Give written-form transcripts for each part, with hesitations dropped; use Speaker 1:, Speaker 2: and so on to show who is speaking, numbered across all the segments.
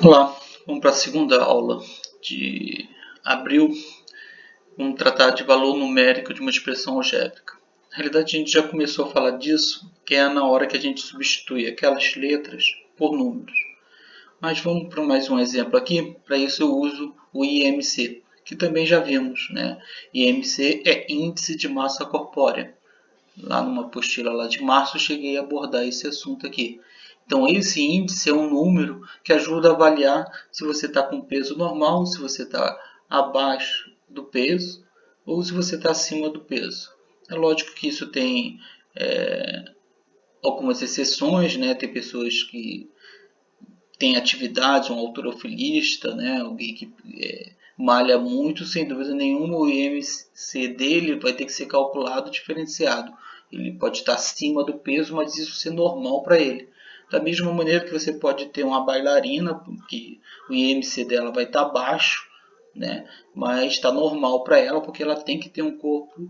Speaker 1: Olá, vamos para a segunda aula de abril. Vamos tratar de valor numérico de uma expressão algébrica. Na realidade, a gente já começou a falar disso, que é na hora que a gente substitui aquelas letras por números. Mas vamos para mais um exemplo aqui. Para isso eu uso o IMC, que também já vimos, né? IMC é Índice de Massa Corpórea. Lá numa apostila lá de março eu cheguei a abordar esse assunto aqui. Então esse índice é um número que ajuda a avaliar se você está com peso normal, se você está abaixo do peso ou se você está acima do peso. É lógico que isso tem algumas exceções, né? Tem pessoas que têm atividade, um halterofilista, né? Alguém que malha muito, sem dúvida nenhuma, o IMC dele vai ter que ser calculado diferenciado. Ele pode estar acima do peso, mas isso ser normal para ele. Da mesma maneira que você pode ter uma bailarina, que o IMC dela vai estar baixo, né? Mas está normal para ela, porque ela tem que ter um corpo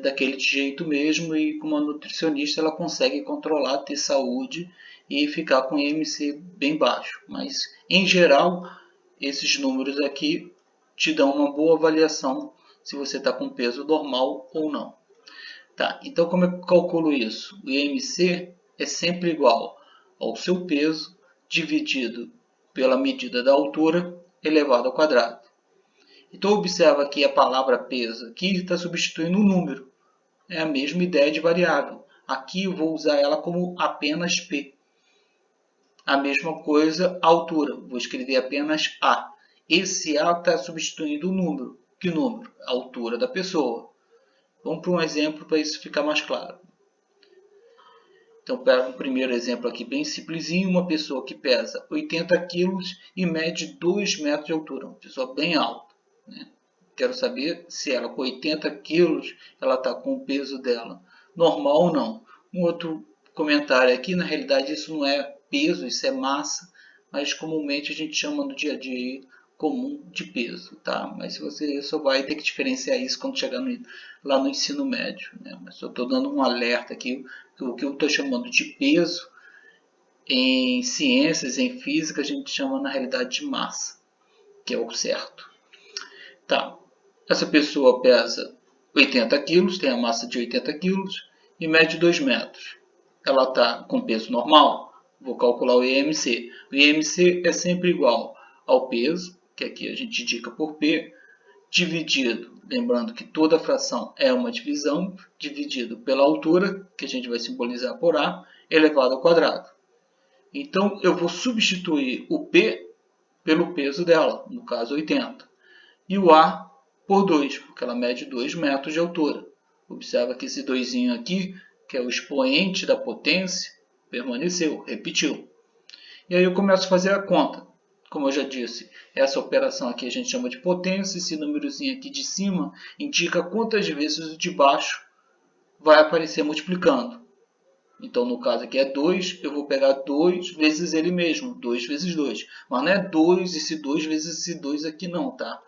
Speaker 1: daquele jeito mesmo, e com uma nutricionista ela consegue controlar, ter saúde e ficar com IMC bem baixo. Mas, em geral, esses números aqui te dão uma boa avaliação se você está com peso normal ou não. Tá, então como eu calculo isso? O IMC é sempre igual ao seu peso dividido pela medida da altura elevado ao quadrado. Então observa que a palavra peso aqui está substituindo um número. É a mesma ideia de variável. Aqui eu vou usar ela como apenas P. A mesma coisa, altura. Vou escrever apenas A. Esse A está substituindo o número. Que número? A altura da pessoa. Vamos para um exemplo para isso ficar mais claro. Então, pega um primeiro exemplo aqui bem simplesinho. Uma pessoa que pesa 80 kg e mede 2 metros de altura. Uma pessoa bem alta, né? Quero saber se ela com 80 kg ela está com o peso dela normal ou não. Um outro comentário aqui, na realidade isso não é peso, isso é massa, mas comumente a gente chama no dia a dia comum de peso, tá? Mas você só vai ter que diferenciar isso quando chegar lá no ensino médio, né? Mas eu estou dando um alerta aqui, que o que eu estou chamando de peso, em ciências, em física, a gente chama na realidade de massa, que é o certo. Tá, essa pessoa pesa 80 kg, tem a massa de 80 kg e mede 2 metros. Ela está com peso normal? Vou calcular o IMC. O IMC é sempre igual ao peso, que aqui a gente indica por P, dividido, lembrando que toda fração é uma divisão, dividido pela altura, que a gente vai simbolizar por A, elevado ao quadrado. Então, eu vou substituir o P pelo peso dela, no caso 80. E o A por 2, porque ela mede 2 metros de altura. Observa que esse 2 aqui, que é o expoente da potência, permaneceu, repetiu. E aí eu começo a fazer a conta. Como eu já disse, essa operação aqui a gente chama de potência. Esse númerozinho aqui de cima indica quantas vezes o de baixo vai aparecer multiplicando. Então, no caso aqui é 2, eu vou pegar 2 vezes ele mesmo, 2 vezes 2. Mas não é 2 esse 2 vezes esse 2 aqui não, tá?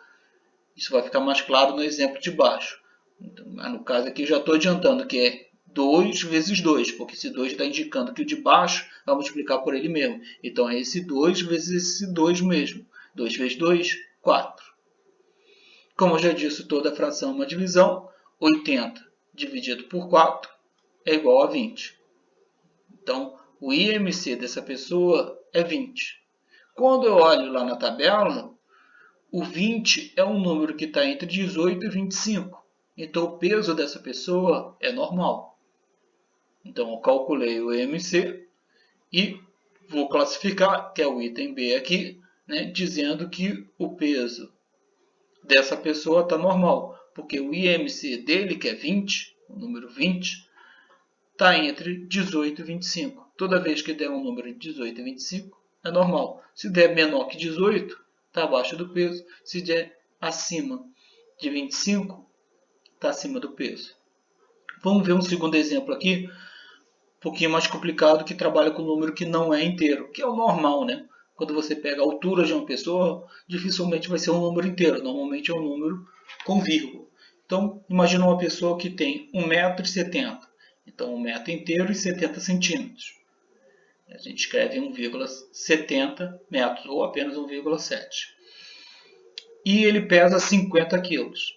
Speaker 1: Isso vai ficar mais claro no exemplo de baixo. Então, no caso aqui eu já estou adiantando que é 2 vezes 2, porque esse 2 está indicando que o de baixo vai multiplicar por ele mesmo. Então é esse 2 vezes esse 2 mesmo. 2 vezes 2, 4. Como eu já disse, toda fração é uma divisão. 80 dividido por 4 é igual a 20. Então o IMC dessa pessoa é 20. Quando eu olho lá na tabela, o 20 é um número que está entre 18 e 25. Então o peso dessa pessoa é normal. Então eu calculei o IMC e vou classificar, que é o item B aqui, né, dizendo que o peso dessa pessoa está normal. Porque o IMC dele, que é 20, o número 20, está entre 18 e 25. Toda vez que der um número de 18 e 25, é normal. Se der menor que 18, está abaixo do peso. Se der acima de 25, está acima do peso. Vamos ver um segundo exemplo aqui, um pouquinho mais complicado, que trabalha com um número que não é inteiro, que é o normal, né? Quando você pega a altura de uma pessoa, dificilmente vai ser um número inteiro, normalmente é um número com vírgula. Então, imagina uma pessoa que tem 1,70 m, então 1 metro inteiro e 70 centímetros. A gente escreve 1,70 metros ou apenas 1,7. E ele pesa 50 quilos.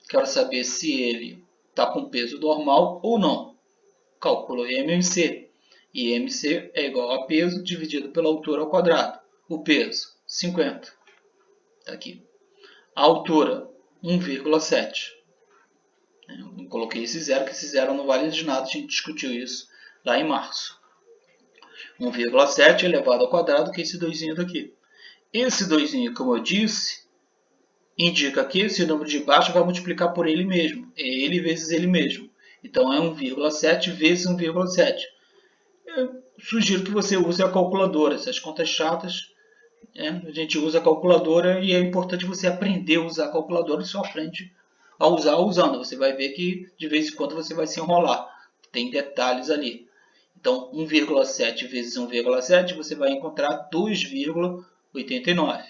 Speaker 1: Quero saber se ele está com peso normal ou não. Calculo IMC. IMC é igual a peso dividido pela altura ao quadrado. O peso, 50. Está aqui. A altura, 1,7. Eu coloquei esse zero, que esse zero não vale de nada. A gente discutiu isso lá em março. 1,7 elevado ao quadrado, que é esse 2 daqui. Esse 2, como eu disse, indica que esse número de baixo vai multiplicar por ele mesmo. É ele vezes ele mesmo. Então, é 1,7 vezes 1,7. Eu sugiro que você use a calculadora. Essas contas chatas, a gente usa a calculadora e é importante você aprender a usar a calculadora e só aprende a usar usando. Você vai ver que de vez em quando você vai se enrolar. Tem detalhes ali. Então, 1,7 vezes 1,7 você vai encontrar 2,89.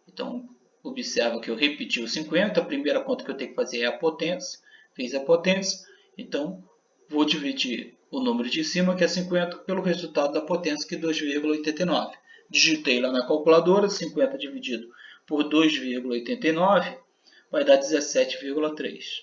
Speaker 1: Então, observa que eu repeti o 50. A primeira conta que eu tenho que fazer é a potência. Fiz a potência. Então, vou dividir o número de cima, que é 50, pelo resultado da potência, que é 2,89. Digitei lá na calculadora, 50 dividido por 2,89 vai dar 17,3.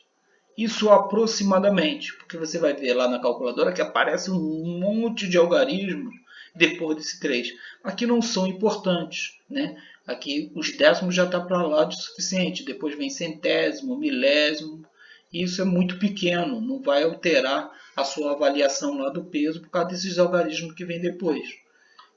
Speaker 1: Isso aproximadamente, porque você vai ver lá na calculadora que aparece um monte de algarismos depois desse 3. Aqui não são importantes, né? Aqui os décimos já está para lá de suficiente. Depois vem centésimo, milésimo. Isso é muito pequeno, não vai alterar a sua avaliação lá do peso por causa desses algarismos que vem depois.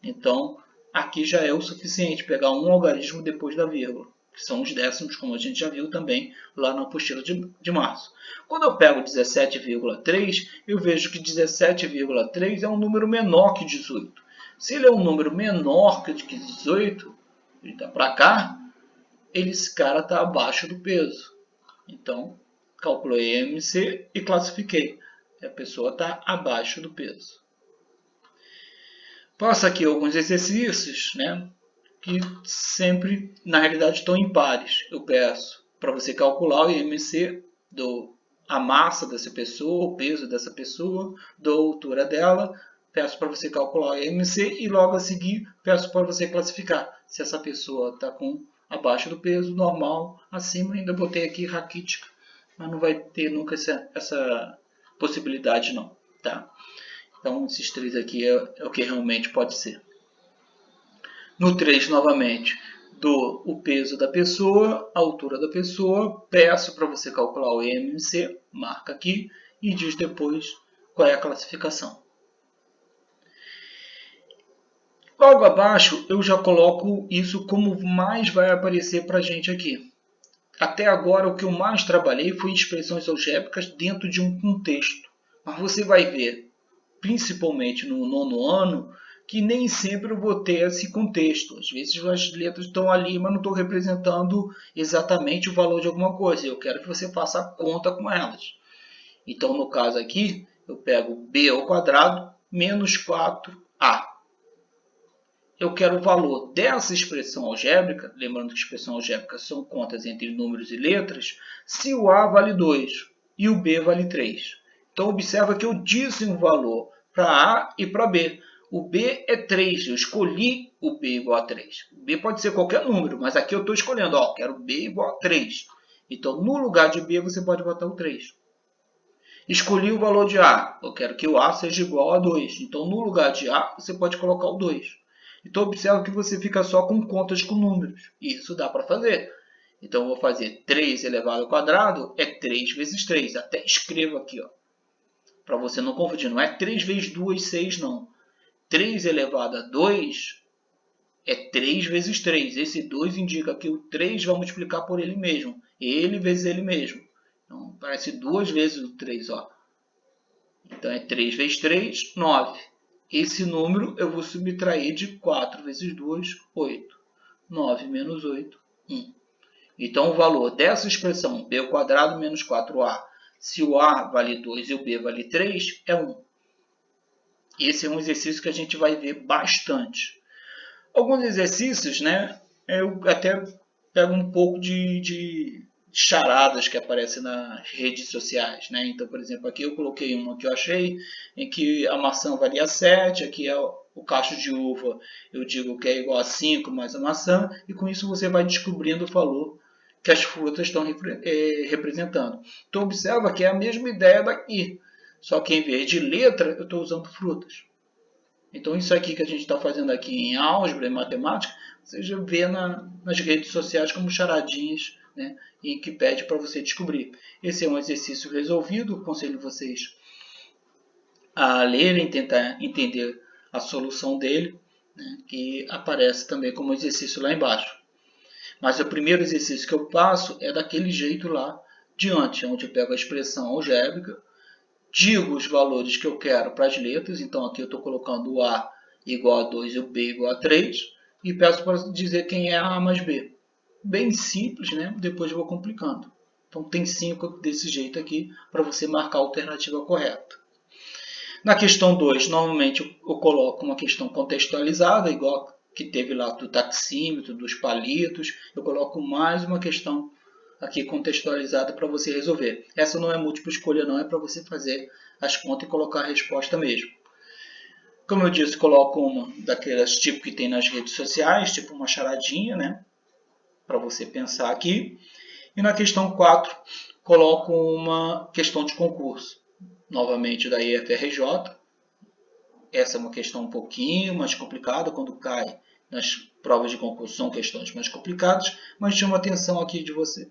Speaker 1: Então, aqui já é o suficiente pegar um algarismo depois da vírgula, que são os décimos, como a gente já viu também lá na apostila de março. Quando eu pego 17,3, eu vejo que 17,3 é um número menor que 18. Se ele é um número menor que 18, ele está para cá, esse cara está abaixo do peso. Então, calculei IMC e classifiquei. A pessoa está abaixo do peso. Passo aqui alguns exercícios, né, que sempre, na realidade, estão em pares. Eu peço para você calcular o IMC a massa dessa pessoa, o peso dessa pessoa, da altura dela. Peço para você calcular o IMC e logo a seguir peço para você classificar se essa pessoa está com abaixo do peso, normal, acima. Ainda botei aqui raquítica, mas não vai ter nunca essa possibilidade não, tá? Então, esses três aqui é o que realmente pode ser. No 3, novamente, dou o peso da pessoa, a altura da pessoa, peço para você calcular o IMC, marca aqui e diz depois qual é a classificação. Logo abaixo, eu já coloco isso como mais vai aparecer para a gente aqui. Até agora, o que eu mais trabalhei foi expressões algébricas dentro de um contexto. Mas você vai ver, principalmente no 9º ano, que nem sempre eu vou ter esse contexto. Às vezes as letras estão ali, mas não estou representando exatamente o valor de alguma coisa. Eu quero que você faça a conta com elas. Então, no caso aqui, eu pego b ao quadrado menos 4a. Eu quero o valor dessa expressão algébrica, lembrando que expressão algébrica são contas entre números e letras, se o a vale 2 e o b vale 3. Então, observa que eu disse um valor para A e para B. O B é 3, eu escolhi o B igual a 3. O B pode ser qualquer número, mas aqui eu estou escolhendo, quero B igual a 3. Então, no lugar de B, você pode botar o 3. Escolhi o valor de A, eu quero que o A seja igual a 2. Então, no lugar de A, você pode colocar o 2. Então, observa que você fica só com contas com números. Isso dá para fazer. Então, eu vou fazer 3 elevado ao quadrado é 3 vezes 3. Até escrevo aqui, para você não confundir. Não é 3 vezes 2, 6, não. 3 elevado a 2 é 3 vezes 3. Esse 2 indica que o 3 vai multiplicar por ele mesmo. Ele vezes ele mesmo. Então, parece 2 vezes o 3. Então, é 3 vezes 3, 9. Esse número eu vou subtrair de 4 vezes 2, 8. 9 menos 8, 1. Então, o valor dessa expressão, b ao quadrado menos 4a, se o a vale 2 e o b vale 3, é 1. Esse é um exercício que a gente vai ver bastante. Alguns exercícios, né, eu até pego um pouco de charadas que aparecem nas redes sociais, né? Então, por exemplo, aqui eu coloquei uma que eu achei, em que a maçã valia 7, aqui é o cacho de uva, eu digo que é igual a 5 mais a maçã, e com isso você vai descobrindo o valor que as frutas estão representando. Então, observa que é a mesma ideia daqui, só que em vez de letra, eu estou usando frutas. Então, isso aqui que a gente está fazendo aqui em álgebra, em matemática, você já vê nas redes sociais como charadinhas, né, e que pede para você descobrir. Esse é um exercício resolvido, aconselho vocês a lerem, tentar entender a solução dele, né, que aparece também como exercício lá embaixo. Mas o primeiro exercício que eu passo é daquele jeito lá diante, onde eu pego a expressão algébrica, digo os valores que eu quero para as letras, então aqui eu estou colocando o A igual a 2 e o B igual a 3, e peço para dizer quem é A mais B. Bem simples, né? Depois eu vou complicando. Então tem 5 desse jeito aqui para você marcar a alternativa correta. Na questão 2, normalmente eu coloco uma questão contextualizada, igual que teve lá do taxímetro, dos palitos, eu coloco mais uma questão aqui contextualizada para você resolver. Essa não é múltipla escolha, não, é para você fazer as contas e colocar a resposta mesmo. Como eu disse, coloco uma daquelas tipo que tem nas redes sociais, tipo uma charadinha, né? Para você pensar aqui. E na questão 4, coloco uma questão de concurso, novamente da IFRJ. Essa é uma questão um pouquinho mais complicada, quando cai nas provas de concurso são questões mais complicadas, mas chama a atenção aqui de você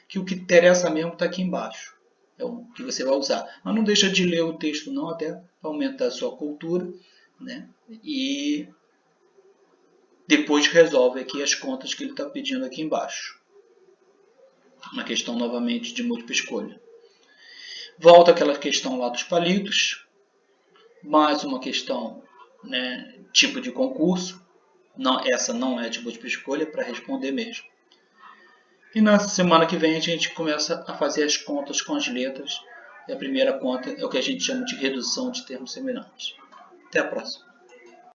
Speaker 1: que o que interessa mesmo está aqui embaixo, é o que você vai usar. Mas não deixa de ler o texto não, até aumentar a sua cultura, né? E depois resolve aqui as contas que ele está pedindo aqui embaixo. Uma questão novamente de múltipla escolha. Volta aquela questão lá dos palitos. Mais uma questão, né, tipo de concurso. Não, essa não é de múltipla escolha, para responder mesmo. E na semana que vem a gente começa a fazer as contas com as letras. E a primeira conta é o que a gente chama de redução de termos semelhantes. Até a próxima.